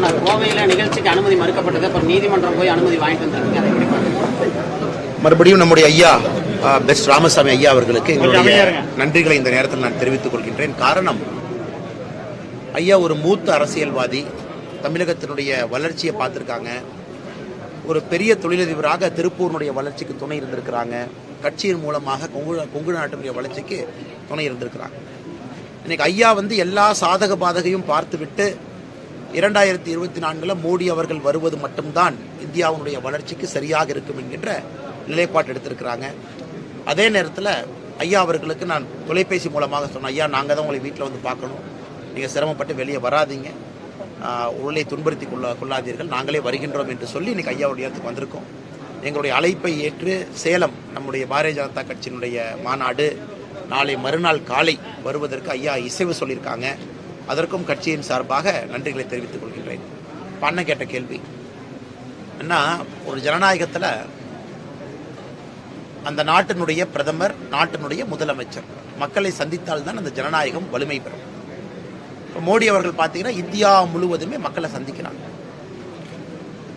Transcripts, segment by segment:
ஆனால் கோவையில் நிகழ்ச்சிக்கு அனுமதி மறுக்கப்பட்டது. அப்புறம் நீதிமன்றம் போய் அனுமதி வாங்கிட்டு வந்திருக்கீங்க, அதை எப்படி பார்க்குறீங்க? மறுபடியும் நம்முடைய ஐயா பெஸ்ட் ராமசாமி ஐயா அவர்களுக்கு எங்களுடைய நன்றிகளை இந்த நேரத்தில் நான் தெரிவித்துக் கொள்கின்றேன். காரணம், ஐயா ஒரு மூத்த அரசியல்வாதி, தமிழகத்தினுடைய வளர்ச்சியை பார்த்துருக்காங்க. ஒரு பெரிய தொழிலதிபராக திருப்பூரினுடைய வளர்ச்சிக்கு துணை இருந்திருக்கிறாங்க. கட்சியின் மூலமாக கொங்கு நாட்டினுடைய வளர்ச்சிக்கு துணை இருந்திருக்கிறாங்க. இன்னைக்கு ஐயா எல்லா சாதக பாதகையும் பார்த்துவிட்டு 2024 மோடி அவர்கள் வருவது மட்டும்தான் இந்தியாவுடைய வளர்ச்சிக்கு சரியாக இருக்கும் என்கின்ற நிலைப்பாடு எடுத்திருக்கிறாங்க. அதே நேரத்தில் ஐயா அவர்களுக்கு நான் தொலைபேசி மூலமாக சொன்னேன், ஐயா நாங்கள் தான் உங்களை வீட்டில் வந்து பார்க்கணும், நீங்கள் சிரமப்பட்டு வெளியே வராதிங்க, உடலை துன்புறுத்தி கொள்ளாதீர்கள், நாங்களே வருகின்றோம் என்று சொல்லி இன்னைக்கு ஐயாவுடைய இடத்துக்கு வந்திருக்கோம். எங்களுடைய அழைப்பை ஏற்று சேலம் நம்முடைய பாரதிய ஜனதா கட்சியினுடைய மாநாடு நாளை மறுநாள் காலை வருவதற்கு ஐயா இசைவு சொல்லியிருக்காங்க. அதற்கும் கட்சியின் சார்பாக நன்றிகளை தெரிவித்துக் கொள்கின்றேன். பண்ண கேட்ட கேள்வி என்ன, ஒரு ஜனநாயகத்தில் அந்த நாட்டினுடைய பிரதமர், நாட்டினுடைய முதலமைச்சர் மக்களை சந்தித்தால்தான் அந்த ஜனநாயகம் வலிமை பெறும். இப்போ மோடி அவர்கள் பார்த்தீங்கன்னா இந்தியா முழுவதுமே மக்களை சந்திக்கிறாங்க.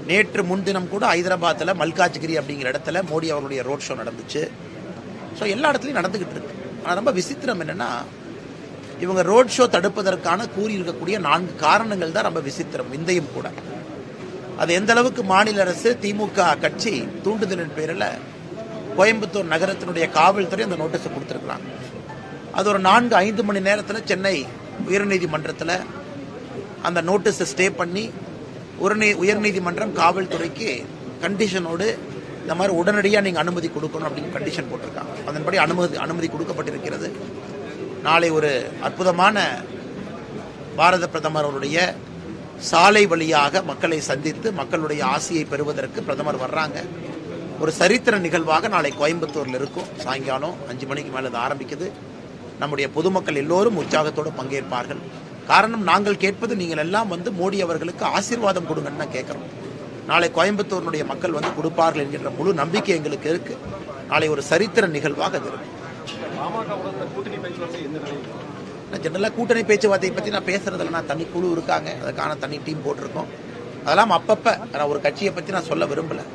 நேற்று முன்தினம் கூட ஹைதராபாத்தில் மல்காஜ்கிரி அப்படிங்கிற இடத்துல மோடி அவர்களுடைய ரோட் ஷோ நடந்துச்சு. ஸோ எல்லா இடத்துலையும் நடந்துகிட்டு இருக்கு. ஆனால் ரொம்ப விசித்திரம் என்னன்னா, இவங்க ரோட் ஷோ தடுப்பதற்கான கூறியிருக்கக்கூடிய 4 காரணங்கள் தான் ரொம்ப விசித்திரம், விந்தையும் கூட. அது எந்த அளவுக்கு மாநில அரசு திமுக கட்சி தூண்டுதலின் பேரில் கோயம்புத்தூர் நகரத்தினுடைய காவல்துறை அந்த நோட்டீஸை கொடுத்துருக்குறாங்க. அது ஒரு 4-5 மணி நேரத்தில் சென்னை உயர்நீதிமன்றத்தில் அந்த நோட்டீஸை ஸ்டே பண்ணி உயர்நீதிமன்றம் காவல்துறைக்கு கண்டிஷனோடு இந்த மாதிரி உடனடியாக நீங்கள் அனுமதி கொடுக்கணும் அப்படின்னு கண்டிஷன் போட்டிருக்காங்க. அதன்படி அனுமதி கொடுக்கப்பட்டிருக்கிறது. நாளை ஒரு அற்புதமான பாரத பிரதமர் அவருடைய சாலை வழியாக மக்களை சந்தித்து மக்களுடைய ஆசையை பெறுவதற்கு பிரதமர் வர்றாங்க. ஒரு சரித்திர நிகழ்வாக நாளை கோயம்புத்தூரில் இருக்கும். சாயங்காலம் 5 மணிக்கு மேலே அது ஆரம்பிக்குது. நம்முடைய பொதுமக்கள் எல்லோரும் உற்சாகத்தோடு பங்கேற்பார்கள். காரணம், நாங்கள் கேட்பது நீங்கள் எல்லாம் மோடி அவர்களுக்கு ஆசீர்வாதம் கொடுங்கன்னு தான் கேட்குறோம். நாளை கோயம்புத்தூரினுடைய மக்கள் கொடுப்பார்கள் என்கின்ற முழு நம்பிக்கை எங்களுக்கு இருக்கு. நாளை ஒரு சரித்திர நிகழ்வாக அது இருக்கும். ஜெனரலாக கூட்டணி பேச்சுவார்த்தையை பற்றி நான் பேசுறதில்ல. நான் தனி குழு இருக்காங்க, அதுக்கான தனி டீம் போட்டிருக்கோம். அதெல்லாம் அப்பப்போ நான் ஒரு கட்சியை பற்றி நான் சொல்ல விரும்பலை.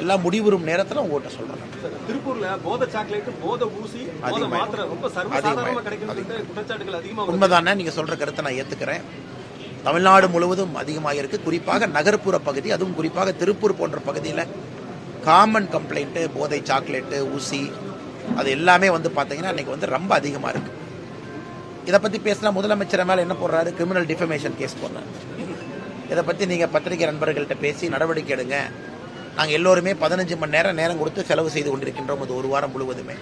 எல்லாம் முடிவுறும் நேரத்தில் உங்கள்கிட்ட சொல்றேன். திருப்பூர்ல போதை சாக்லேட், போதை ஊசி, போதை மாத்திரை ரொம்ப சர்வசாதாரணமா கிடைக்குது, குற்றச்சாட்டுகள் அதிகமாக. உண்மைதானே, நீங்க சொல்ற கருத்தை நான் ஏத்துக்கிறேன். தமிழ்நாடு முழுவதும் அதிகமாக இருக்கு. குறிப்பாக நகர்ப்புற பகுதி, அதுவும் குறிப்பாக திருப்பூர் போன்ற பகுதியில் காமன் கம்ப்ளைண்ட் போதை சாக்லேட்டு, ஊசி, அது எல்லாமே பார்த்தீங்கன்னா இன்னைக்கு ரொம்ப அதிகமாக இருக்கு. இதை பற்றி பேசினா முதலமைச்சர் மேலே என்ன போடுறாரு, கிரிமினல் டிஃபமேஷன் கேஸ் போடுறாரு. இதை பற்றி நீங்கள் பத்திரிகை நண்பர்கள்ட்ட பேசி நடவடிக்கை எடுங்க. நாங்கள் எல்லோருமே 15 மணி நேரம் கொடுத்து செலவு செய்து கொண்டிருக்கின்றோம். அது ஒரு வாரம் முழுவதுமே.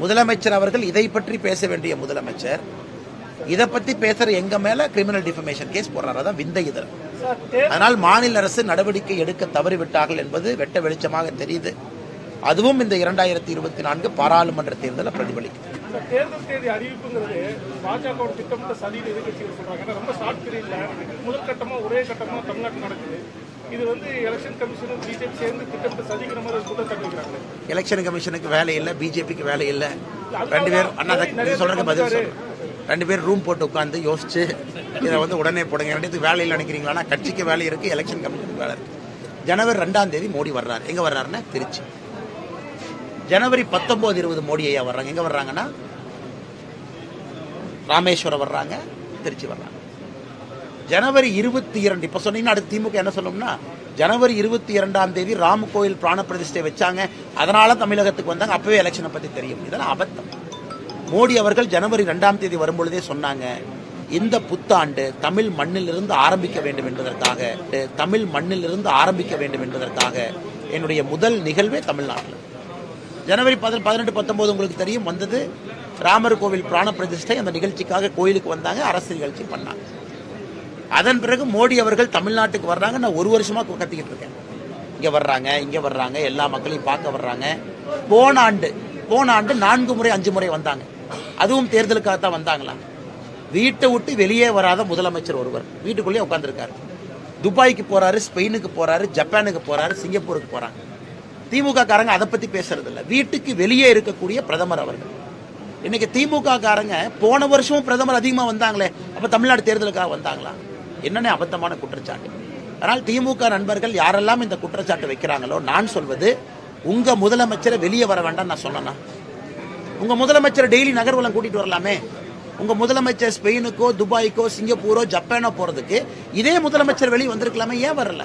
முதலமைச்சர் அவர்கள் இதை பற்றி பேச வேண்டிய முதலமைச்சர் இதை பற்றி பேசுற எங்க மேல கிரிமினல் டிஃபமேஷன் கேஸ் போடுறாரு. அதான் விந்தை இதழ். அதனால் மாநில அரசு நடவடிக்கை எடுக்க தவறிவிட்டார்கள் என்பது வெட்ட வெளிச்சமாக தெரியுது. அதுவும் இந்த 2024 பாராளுமன்ற தேர்தலை பிரதிபலிக்கும். தேர்தல் தேதி அறிவிப்புங்கிறது பாஜக திட்டமிட்ட சதியில் எதிர்கட்சிகள் சொல்றாங்க. ரொம்ப ஷார்ட் பீரியட்ல முதல் கட்டமா ஒரே கட்டமா தமிழ்நாட்டில் நடக்குது. இது எலெக்ஷன் கமிஷனும் பிஜேபி சேர்ந்து திட்டமிட்ட சதிக்கிற மாதிரி குற்றச்சாட்டு வைக்கிறாங்க. எலெக்ஷன் கமிஷனுக்கு வேலை இல்லை, பிஜேபிக்கு வேலை இல்லை. 2 பேர் அண்ணா சொல்றதுக்கு பதில் சொல்றேன். 2 பேர் ரூம் போட்டு உட்காந்து யோசிச்சு இதை உடனே போடுங்க. 2 வேலை இல்லை நினைக்கிறீங்களா? கட்சிக்கு வேலை இருக்கு, எலெக்ஷன் கமிஷனுக்கு வேலை இருக்கு. ஜனவரி 2ஆம் தேதி மோடி வர்றாரு. எங்க வர்றாருன்னா திருச்சி. ஜனவரி 19, 20 மோடி ஐயா வர்றாங்க. எங்க வர்றாங்கன்னா ராமேஸ்வரம் வர்றாங்க, திருச்சி வர்றாங்க. ஜனவரி 22, இப்ப சொன்னீங்கன்னா அடுத்து திமுக என்ன சொல்லணும்னா, ஜனவரி 22ஆம் தேதி ராம கோயில் பிராண பிரதிஷ்டை வச்சாங்க, அதனால தமிழகத்துக்கு வந்தாங்க, அப்பவே எலெக்ஷனை பத்தி தெரியும். இதெல்லாம் அபத்தம். மோடி அவர்கள் ஜனவரி 2ஆம் தேதி வரும்பொழுதே சொன்னாங்க, இந்த புத்தாண்டு தமிழ் மண்ணிலிருந்து ஆரம்பிக்க வேண்டும் என்பதற்காக என்னுடைய முதல் நிகழ்வே தமிழ்நாட்டில். ஜனவரி 18, 19 உங்களுக்கு தெரியும், வந்தது ராமர் கோவில் பிராண பிரதிஷ்டை. அந்த நிகழ்ச்சிக்காக கோயிலுக்கு வந்தாங்க, அரசு நிகழ்ச்சி பண்ணாங்க. அதன் பிறகு மோடி அவர்கள் தமிழ்நாட்டுக்கு வர்றாங்க. நான் 1 வருஷமா கத்திக்கிட்டு இருக்கேன், இங்க வர்றாங்க, எல்லா மக்களையும் பார்க்க வர்றாங்க. போன ஆண்டு 4 முறை 5 முறை வந்தாங்க. அதுவும் தேர்தலுக்காக தான் வந்தாங்களா? வீட்டை விட்டு வெளியே வராத முதலமைச்சர் ஒருவர் வீட்டுக்குள்ளேயே உட்கார்ந்துருக்காரு. துபாய்க்கு போறாரு, ஸ்பெயினுக்கு போறாரு, ஜப்பானுக்கு போறாரு, சிங்கப்பூருக்கு போறாங்க. திமுக காரங்க அதை பத்தி பேசுறது இல்லை. வீட்டுக்கு வெளியே இருக்கக்கூடிய பிரதமர் அவர்கள். இன்னைக்கு திமுக காரங்க போன வருஷமும் பிரதமர் அதிகமா வந்தாங்களே, அப்ப தமிழ்நாடு தேர்தலுக்காக வந்தாங்களா? என்னென்ன அபத்தமான குற்றச்சாட்டு. அதனால் திமுக நண்பர்கள் யாரெல்லாம் இந்த குற்றச்சாட்டு வைக்கிறாங்களோ, நான் சொல்வது உங்க முதலமைச்சரை வெளியே வர வேண்டாம் நான் சொன்னேன்னா, உங்க முதலமைச்சர் டெய்லி நகர்வலம் கூட்டிட்டு வரலாமே. உங்க முதலமைச்சர் ஸ்பெயினுக்கோ துபாய்க்கோ சிங்கப்பூரோ ஜப்பானோ போறதுக்கு இதே முதலமைச்சர் வெளியே வந்திருக்கலாமே, ஏன் வரல?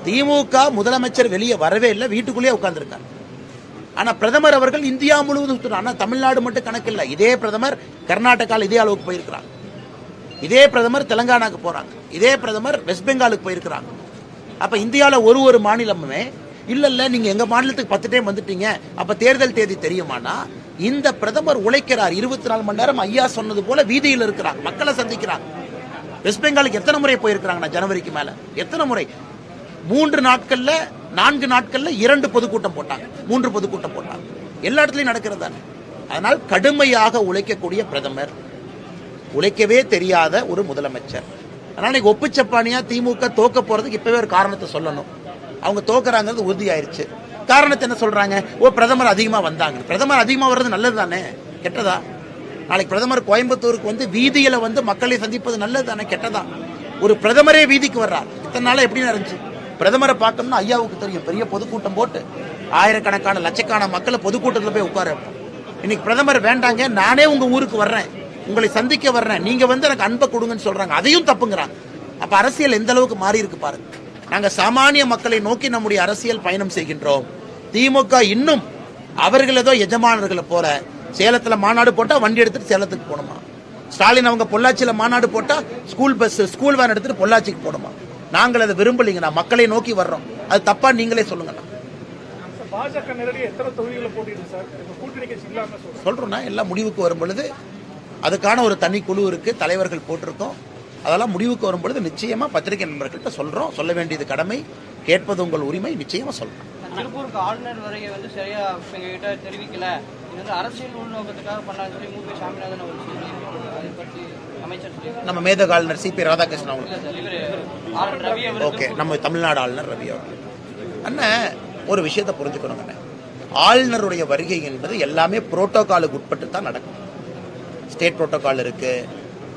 திமுக முதலமைச்சர் வெளியே வரவே இல்லை, வீட்டுக்குள்ளேயே உட்கார்ந்துருக்காங்க. ஆனா பிரதமர் அவர்கள் இந்தியா முழுவதும், ஆனா தமிழ்நாடு மட்டும் கணக்கு இல்லை. இதே பிரதமர் கர்நாடகாவில் இதே அளவுக்கு போயிருக்கிறாங்க, இதே பிரதமர் தெலங்கானாக்கு போறாங்க, இதே பிரதமர் வெஸ்ட் பெங்காலுக்கு போயிருக்கிறாங்க. அப்ப இந்தியாவில் ஒரு மாநிலமுமே இல்ல நீங்க எங்க மாநிலத்துக்கு 10 டைம் வந்துட்டீங்க, அப்ப தேர்தல் தேதி தெரியுமானா, இந்த பிரதமர் உழைக்கிறார் 24 மணி நேரம். ஐயா சொன்னது போல வீதியில் இருக்கிறாங்க, மக்களை சந்திக்கிறாங்க. வெஸ்ட் பெங்காலுக்கு எத்தனை முறை போயிருக்கிறாங்க ஜனவரிக்கு மேல? எத்தனை முறை? 3 நாட்கள்ல 4 நாட்கள்ல 2 பொதுக்கூட்டம் போட்டாங்க, 3 பொதுக்கூட்டம் போட்டாங்க. எல்லா இடத்துலையும் நடக்கிறது தானே. அதனால் கடுமையாக உழைக்கக்கூடிய பிரதமர், உழைக்கவே தெரியாத ஒரு முதலமைச்சர். அதனால நீங்க ஒப்புச்சப்பானியா திமுக தோக்க போறதுக்கு இப்பவே ஒரு காரணத்தை சொல்லணும். அவங்க தோக்குறாங்கிறது உறுதியாயிருச்சு. காரணத்தை என்ன சொல்றாங்க? பிரதமர் அதிகமா வந்தாங்க. பிரதமர் அதிகமா வர்றது நல்லது தானே, கெட்டதா? நாளைக்கு பிரதமர் கோயம்புத்தூருக்கு வந்து வீதியில வந்து மக்களை சந்திப்பது நல்லது தானே, கெட்டதா? ஒரு பிரதமரே வீதிக்கு வர்றார். இத்தனை நாளா எப்படி இருந்துச்சு? பிரதமரை பார்க்கணும்னா ஐயாவுக்கு தெரியும், பெரிய பொதுக்கூட்டம் போட்டு ஆயிரக்கணக்கான லட்சக்கான மக்களை பொதுக்கூட்டத்தில் போய் உட்கார வைப்போம். இன்னைக்கு பிரதமர் வேண்டாங்க, நானே உங்க ஊருக்கு வர்றேன், உங்களை சந்திக்க வர்றேன், நீங்க வந்து எனக்கு அன்பை கொடுங்கன்னு சொல்றாங்க. அதையும் தப்புங்கிறாங்க. அப்ப அரசியல் எந்த அளவுக்கு மாறி இருக்கு பாருங்க. நாங்க சாமானிய மக்களை நோக்கி நம்முடைய அரசியல் பயணம் செய்கின்றோம். திமுக இன்னும் அவர்கள் ஏதோ எஜமானர்களை போல சேலத்துல மாநாடு போட்டா வண்டி எடுத்துட்டு சேலத்துக்கு போகணுமா? ஸ்டாலின் அவங்க பொள்ளாச்சியில மாநாடு போட்டா ஸ்கூல் பஸ் ஸ்கூல் வேன் எடுத்துட்டு பொள்ளாச்சிக்கு போகணுமா? நாங்கள் அதை விரும்பலீங்கண்ணா, மக்களை நோக்கி வர்றோம். அது தப்பா நீங்களே சொல்லுங்கண்ணா. பாஜக நேரடி எத்தனை தொகுதிகளை போட்டிருக்கு சார்? கூட்டணி கட்சி இல்லாம சொல்றோம்னா எல்லாம் முடிவுக்கு வரும் பொழுது அதுக்கான ஒரு தனி குழு இருக்கு, தலைவர்கள் போட்டிருக்கோம். அதெல்லாம் முடிவுக்கு வரும் பொழுது நிச்சயமா பத்திரிகை நண்பர்கள்ட்ட சொல்றோம். சொல்ல வேண்டியது கடமை, கேட்பது உங்கள் உரிமை. நிச்சயமா சொல்றோம். திருப்பூருக்கு ஆளுநர் வருகை வந்து சரியா எங்ககிட்ட தெரிவிக்கல, இது வந்து அரசியல் உள்நோக்கத்துக்காக பண்ணான்னு சொல்லி மூப்பி சாமிநாதன் அவர் அதை பற்றி அமைச்சர் நம்ம மேதக ஆளுநர் சிபி ராதாகிருஷ்ணன் அவங்க, ஓகே, நம்ம தமிழ்நாடு ஆளுநர் ரவி அவர்கள். அண்ணன் ஒரு விஷயத்தை புரிஞ்சுக்கணும் அண்ணன், ஆளுநருடைய வருகை என்பது எல்லாமே புரோட்டோகாலுக்கு உட்பட்டு தான் நடக்கும். ஸ்டேட் புரோட்டோகால் இருக்கு,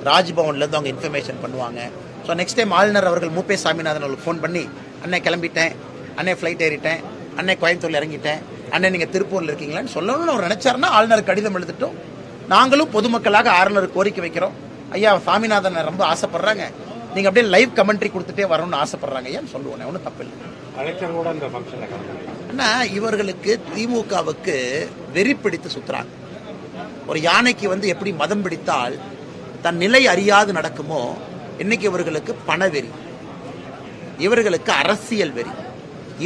ராஜ்பவன்ல இருந்து அவங்க இன்ஃபர்மேஷன் பண்ணுவாங்க. ஸோ நெக்ஸ்ட் டைம் ஆளுநர் அவர்கள் மூப்பே சாமிநாதன் அவர்களுக்கு ஃபோன் பண்ணி, அண்ணே கிளம்பிட்டேன், அண்ணே ஃப்ளைட் ஏறிட்டேன், அண்ணே கோயம்புத்தூர்ல இறங்கிட்டேன், அண்ணே நீங்க திருப்பூர்ல இருக்கீங்களான்னு சொல்லணும்னு அவர் நினைச்சாருன்னா ஆளுநர் கடிதம் எழுதிட்டோம். நாங்களும் பொதுமக்களாக ஆளுநர் கோரிக்கை வைக்கிறோம். ஐயா சாமிநாதன் ரொம்ப ஆசைப்படுறாங்க, நீங்க அப்படியே லைவ் கமெண்ட்ரி கொடுத்துட்டே வரணும்னு ஆசைப்படுறாங்க ஐயான்னு சொல்லுவோம். ஒன்றும் தப்பு இல்லை. அண்ணா இவர்களுக்கு திமுகவுக்கு வெறி பிடித்து சுத்துறாங்க. ஒரு யானைக்கு வந்து எப்படி மதம் பிடித்தால் தன் நிலை அறியாது நடக்குமோ, இன்னைக்கு இவர்களுக்கு பணவெறி, இவர்களுக்கு அரசியல் வெறி,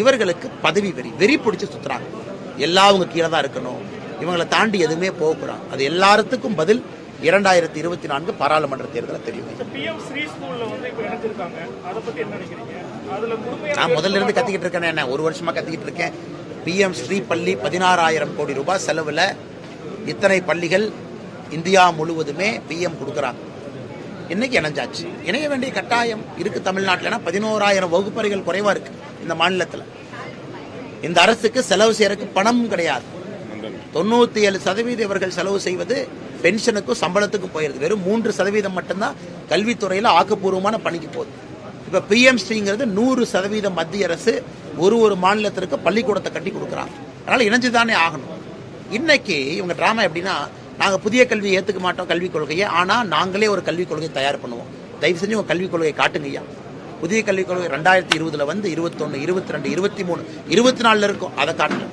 இவர்களுக்கு பதவி வெறி, வெறி பிடிச்சு சுத்துறாங்க. எல்லாம் அவங்க கீழே தான் இருக்கணும், இவங்களை தாண்டி எதுவுமே போகக்கூடாது. அது எல்லாத்துக்கும் பதில் 2024 பாராளுமன்ற தேர்தலில் தெரியும். நான் முதல்ல இருந்து கத்திக்கிட்டு இருக்கேன், என்ன 1 வருஷமா கத்திக்கிட்டு இருக்கேன். PM ஸ்ரீ பள்ளி 16,000 கோடி ரூபாய் செலவுல இத்தனை பள்ளிகள் இந்தியா முழுவதுமே PM கொடுக்குறாங்க. இன்னைக்கு இணைஞ்சாச்சு, இணைய வேண்டிய கட்டாயம் இருக்கு தமிழ்நாட்டில். 11,000 வகுப்பறைகள் குறைவா இருக்கு இந்த மாநிலத்தில். இந்த அரசுக்கு செலவு செய்யறதுக்கு பணம் கிடையாது. 97% இவர்கள் செலவு செய்வது பென்ஷனுக்கும் சம்பளத்துக்கும் போயிருது. வெறும் 3% மட்டும்தான் கல்வித்துறையில ஆக்கப்பூர்வமான பணிக்கு போகுது. இப்ப PM ஸ்ரீங்கிறது 100% மத்திய அரசு ஒரு மாநிலத்திற்கு பள்ளிக்கூடத்தை கட்டி கொடுக்குறாங்க. அதனால இணைஞ்சுதானே ஆகணும். இன்னைக்கு இவங்க டிராமா எப்படின்னா, நாங்க புதிய கல்வியை ஏத்துக்க மாட்டோம் கல்விக் கொள்கையை, ஆனா நாங்களே ஒரு கல்விக் கொள்கையை தயார் பண்ணுவோம். தயவு செஞ்சு உங்க கல்விக் கொள்கையை காட்டுங்க ஐயா. புதிய கல்விக் கொள்கை 2020 வந்து 21, 22, 23, 24 இருக்கும், அதை காட்டணும்.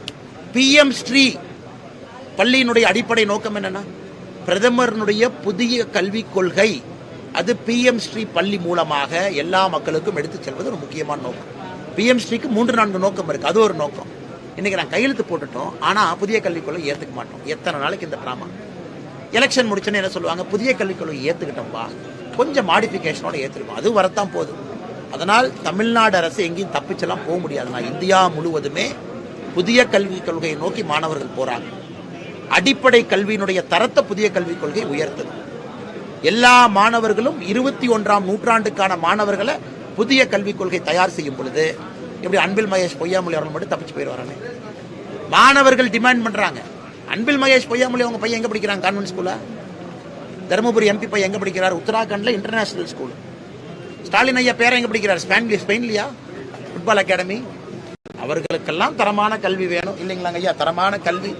PM ஸ்ரீ பள்ளியினுடைய அடிப்படை நோக்கம் என்னன்னா, பிரதமருடைய புதிய கல்விக் கொள்கை அது PM ஸ்ரீ பள்ளி மூலமாக எல்லா மக்களுக்கும் எடுத்து செல்வது ஒரு முக்கியமான நோக்கம். PM ஸ்ரீக்கு 3-4 நோக்கம் இருக்கு, அது ஒரு நோக்கம். இன்னைக்கு நான் கையெழுத்து போட்டுட்டோம், ஆனா புதிய கல்விக் கொள்கை ஏத்துக்க மாட்டோம். எத்தனை நாளைக்கு இந்த டிராமா? எலெக்ஷன் முடிச்சோன்னு என்ன சொல்லுவாங்க, புதிய கல்விக் கொள்கை ஏத்துக்கிட்டோம்பா, கொஞ்சம் மாடிஃபிகேஷனோட ஏத்துருக்கோம், அது வரத்தான் போகுது. அதனால் தமிழ்நாடு அரசு எங்கேயும் தப்பிச்செல்லாம் போக முடியாது. நான் இந்தியா முழுவதுமே புதிய கல்விக் கொள்கையை நோக்கி மாணவர்கள் போறாங்க. அடிப்படை கல்வியினுடைய தரத்தை புதிய கல்விக் கொள்கை உயர்த்தது. எல்லா மாணவர்களும் 21ஆம் நூற்றாண்டுக்கான மாணவர்களை புதிய கல்விக் கொள்கை தயார் செய்யும் பொழுது எப்படி அன்பில் மகேஷ் பொய்யாமொழி அவர்கள் மட்டும் தப்பிச்சு போயிடுவாங்க. மாணவர்கள் டிமாண்ட் பண்றாங்க. அன்பில் மகேஷ் பொய்யாமொழி அவங்க பையன் எங்க படிக்கிறாங்க? கான்வென்ட் ஸ்கூலா? தருமபுரி MP பையன் எங்க படிக்கிறார்? உத்தராகண்ட்ல இன்டர்நேஷனல் ஸ்கூல். ஸ்டாலின் ஐயா பேரை எங்க படிக்கிறார்? ஸ்பெயின்லயா ஃபுட்பால் அகாடமி? அவர்களுக்கெல்லாம் தரமான கல்வி வேணும் இல்லைங்களாங்க ஐயா? தரமான கல்வி.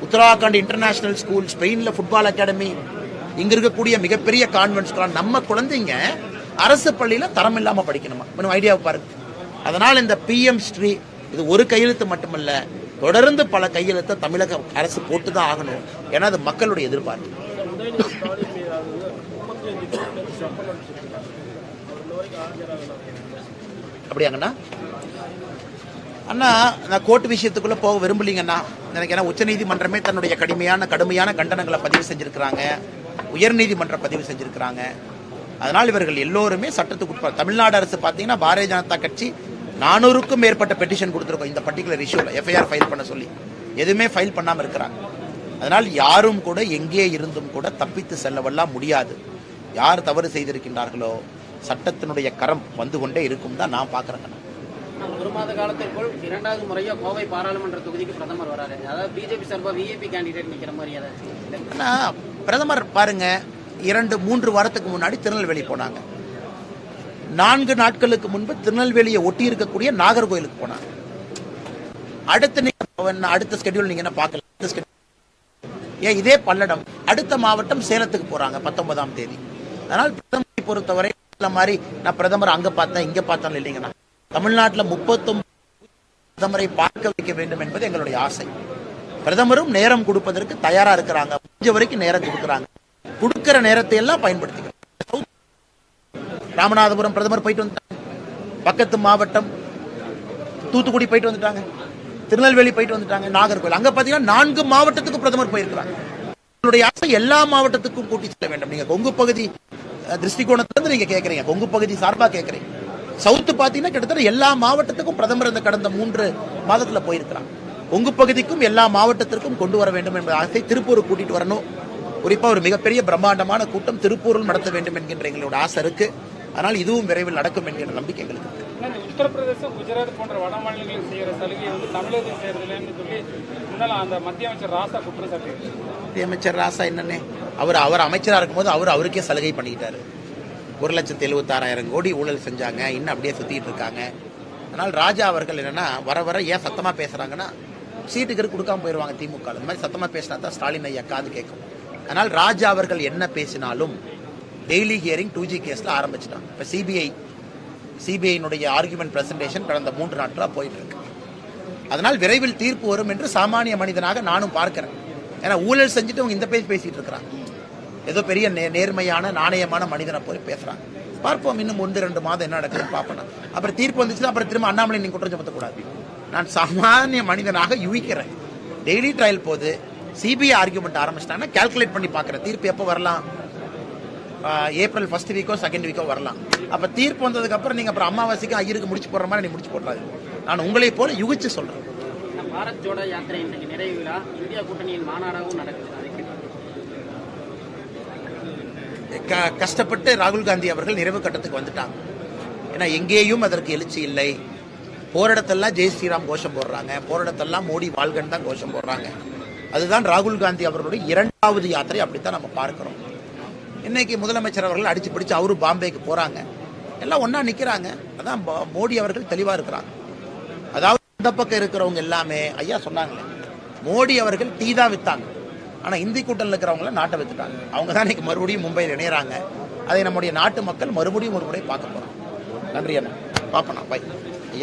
உத்தராகண்ட் இன்டர்நேஷனல் ஸ்கூல், ஸ்பெயின்ல ஃபுட்பால் அகாடமி, இங்க இருக்கக்கூடிய மிகப்பெரிய கான்வென்ட்ஸ். நம்ம குழந்தைங்க அரசு பள்ளியில தரம் இல்லாம படிக்கணுமா? இன்னும் ஐடியாவை பாருங்க. அதனால் இந்த PM ஸ்ரீ இது ஒரு கையெழுத்து மட்டுமல்ல, தொடர்ந்து பல கையெழுத்தை தமிழக அரசு போட்டுதான் ஆகணும். ஏன்னா அது மக்களுடைய எதிர்பார்ப்பு. அப்படியாங்கண்ணா? அண்ணா நான் கோர்ட் விஷயத்துக்குள்ள போக விரும்பலீங்கண்ணா. எனக்கு ஏன்னா உச்சநீதிமன்றமே தன்னுடைய கடுமையான கண்டனங்களை பதிவு செஞ்சிருக்கிறாங்க, உயர்நீதிமன்றம் பதிவு செஞ்சிருக்கிறாங்க. அதனால் இவர்கள் எல்லோருமே சட்டத்துக்கு உட்பட. தமிழ்நாடு அரசு பார்த்தீங்கன்னா பாரதிய ஜனதா கட்சி 400க்கும் மேற்பட்ட பெட்டிஷன் கொடுத்துருக்கோம் இந்த பர்டிகுலர் இஷ்யூல, FIR ஃபைல் பண்ண சொல்லி. எதுவுமே ஃபைல் பண்ணாம இருக்கிறாங்க. அதனால் யாரும் கூட எங்கே இருந்தும் கூட தப்பித்து செல்லவெல்லாம் முடியாது. யார் தவறு செய்திருக்கின்றார்களோ சட்டத்தினுடைய கரம் வந்து கொண்டே இருக்கும் தான் நான் பார்க்குறேன். ஒரு மாத காலத்திற்குள் 2வது முறையா கோவை பாராளுமன்ற தொகுதிக்கு பிரதமர் வராரு. அதாவது பிஜேபி சார்பா VIP கேண்டிடேட் நிக்கிற மாதிரி ஏதாச்சும்? பிரதமர் பாருங்க, 2-3 வாரத்துக்கு முன்னாடி திருநெல்வேலி போனாங்க. 4 நாட்களுக்கு முன்பு திருநெல்வேலியை ஒட்டி இருக்கக்கூடிய நாகர்கோயிலுக்கு போனாங்க. அடுத்த ஸ்கெடியூல் நீங்க என்ன பார்க்கல? ஏன் இதே பல்லடம், அடுத்த மாவட்டம் சேலத்துக்கு போறாங்க 19ஆம் தேதி. அதனால் பிரதமரை பொறுத்தவரை மாதிரி நான் பிரதமர் அங்க பார்த்தேன் இங்க பார்த்தேன் இல்லைங்கண்ணா. தமிழ்நாட்டில் 39 பிரதமரை பார்க்க வைக்க வேண்டும் என்பது எங்களுடைய ஆசை. பிரதமரும் நேரம் கொடுப்பதற்கு தயாரா இருக்கிறாங்க. முடிஞ்ச வரைக்கும் நேரம் கொடுக்குறாங்க. கொடுக்கிற நேரத்தை எல்லாம் பயன்படுத்திக்கிறோம். ராமநாதபுரம் பிரதமர் போயிட்டு வந்துட்டாங்க, பக்கத்து மாவட்டம் தூத்துக்குடி போயிட்டு வந்துட்டாங்க, திருநெல்வேலி போயிட்டு வந்துட்டாங்க, நாகர்கோவில். அங்க பாத்தீங்கன்னா 4 மாவட்டத்துக்கு பிரதமர் போயிருக்கிறாங்க. எங்களுடைய ஆசை எல்லா மாவட்டத்துக்கும் கூட்டி செல்ல வேண்டும். நீங்க கொங்கு பகுதி திருஷ்டிகோணத்திலிருந்து நீங்க கேட்கறீங்க, கொங்கு பகுதி சார்பா கேட்கறீங்க. சவுத்து பாத்தீங்கன்னா கிட்டத்தட்ட எல்லா மாவட்டத்துக்கும் பிரதமர் இந்த கடந்த 3 மாதத்துல போயிருக்கிறாங்க. கொங்கு பகுதிக்கும் எல்லா மாவட்டத்திற்கும் கொண்டு வர வேண்டும் என்ற ஆசை. திருப்பூர் கூட்டிட்டு வரணும். குறிப்பா ஒரு மிகப்பெரிய பிரம்மாண்டமான கூட்டம் திருப்பூரில் நடத்த வேண்டும் என்கின்ற எங்களோட ஆசை இருக்கு. ஆனால் இதுவும் விரைவில் நடக்கும் என்கின்ற நம்பிக்கை எங்களுக்கு இருக்கு. உத்தரப்பிரதேசம், குஜராத் போன்ற வட மாநிலங்களில் செய்யற சலுகை தமிழகத்தில் செய்யறதுலன்னு சொல்லி முன்னால அந்த மத்திய அமைச்சர் ராசா குற்றம் சாட்டி. மத்திய அமைச்சர் ராசா என்னன்னே அவர் அமைச்சரா இருக்கும்போது அவருக்கே சலுகை பண்ணிக்கிட்டாரு. 1,76,000 கோடி ஊழல் செஞ்சாங்க, இன்னும் அப்படியே சுத்திட்டு இருக்காங்க. அதனால் ராஜா அவர்கள் என்னன்னா வர ஏன் சத்தமா பேசுறாங்கன்னா சீட்டுக்கு கொடுக்காம போயிருவாங்க திமுக. இந்த மாதிரி சத்தமா பேசினா தான் ஸ்டாலின் ஐயா காது கேட்கும். அதனால் ராஜா அவர்கள் என்ன பேசினாலும் டெய்லி ஹியரிங் 2G கேஸ்ல ஆரம்பிச்சிட்டாங்க. இப்ப சிபிஐனுடைய ஆர்குமெண்ட் பிரசன்டேஷன் கடந்த 3 நாட்களா போயிட்டு இருக்கு. அதனால் விரைவில் தீர்ப்பு வரும் என்று சாமானிய மனிதனாக நானும் பார்க்கிறேன். ஏன்னா ஊழல் செஞ்சுட்டு அவங்க இந்த பேசிட்டு இருக்கிறாங்க. ஏதோ பெரிய நேர்மையான நாணயமான மனிதனை போய் பேசுறாங்க. பார்ப்போம் இன்னும் 1-2 மாதம் என்ன நடக்குதுன்னு பார்ப்போம். அப்புறம் தீர்ப்பு வந்துச்சுன்னா அப்புறம் திரும்ப அண்ணாமலை நீங்க குற்றம் சுமத்தக்கூடாது. நான் சாமானிய மனிதனாக யூகிக்கிறேன். டெய்லி ட்ரையல் போது சிபிஐ ஆர்குமெண்ட் ஆரம்பிச்சிட்டாங்கன்னா கால்குலேட் பண்ணி பார்க்குறேன் தீர்ப்பு எப்போ வரலாம். ஏப்ரல் 1st வீக்கோ 2nd வீக்கோ வரலாம். அப்ப தீர்ப்பு வந்ததுக்கு அப்புறம் நீங்க அப்புறம் அமாவாசைக்கு ஐயருக்கு முடிச்சு போடுற மாதிரி நீ முடிச்சு போடுறாரு. நான் உங்களை போல யுகிச்சு சொல்றேன். பாரத் ஜோடோ யாத்திரை இன்னைக்கு நிறைவு விழா இந்தியா கூட்டணியின் மாநாடாகவும் நடக்குது. கஷ்டப்பட்டு ராகுல் காந்தி அவர்கள் நிறைவு கட்டத்துக்கு வந்துட்டாங்க. ஏன்னா எங்கேயும் அதற்கு எழுச்சி இல்லை. போராடத்தெல்லாம் ஜெய் ஸ்ரீராம் கோஷம் போடுறாங்க, போராடத்தெல்லாம் மோடி வாழ்கன் தான் கோஷம் போடுறாங்க. அதுதான் ராகுல் காந்தி அவர்களுடைய 2வது யாத்திரை. அப்படித்தான் நம்ம பார்க்கிறோம். இன்னைக்கு முதலமைச்சர் அவர்கள் அடிச்சு பிடிச்சு அவரு பாம்பேக்கு போறாங்க, எல்லாம் ஒன்னா நிக்கிறாங்க. அதான் மோடி அவர்கள் தெளிவா இருக்கிறாங்க. அதாவது இந்த பக்கம் இருக்கிறவங்க எல்லாமே ஐயா சொன்னாங்களே, மோடி அவர்கள் டீ தான் வித்தாங்க, ஆனா இந்தி கூட்டணியில் இருக்கிறவங்கள நாட்டை வித்துட்டாங்க. அவங்க தான் இன்னைக்கு மறுபடியும் மும்பையில் இணையறாங்க. அதை நம்முடைய நாட்டு மக்கள் மறுபடியும் ஒரு முறை பார்க்க போறோம். நன்றி அண்ணா, பாப்பனா பாய்.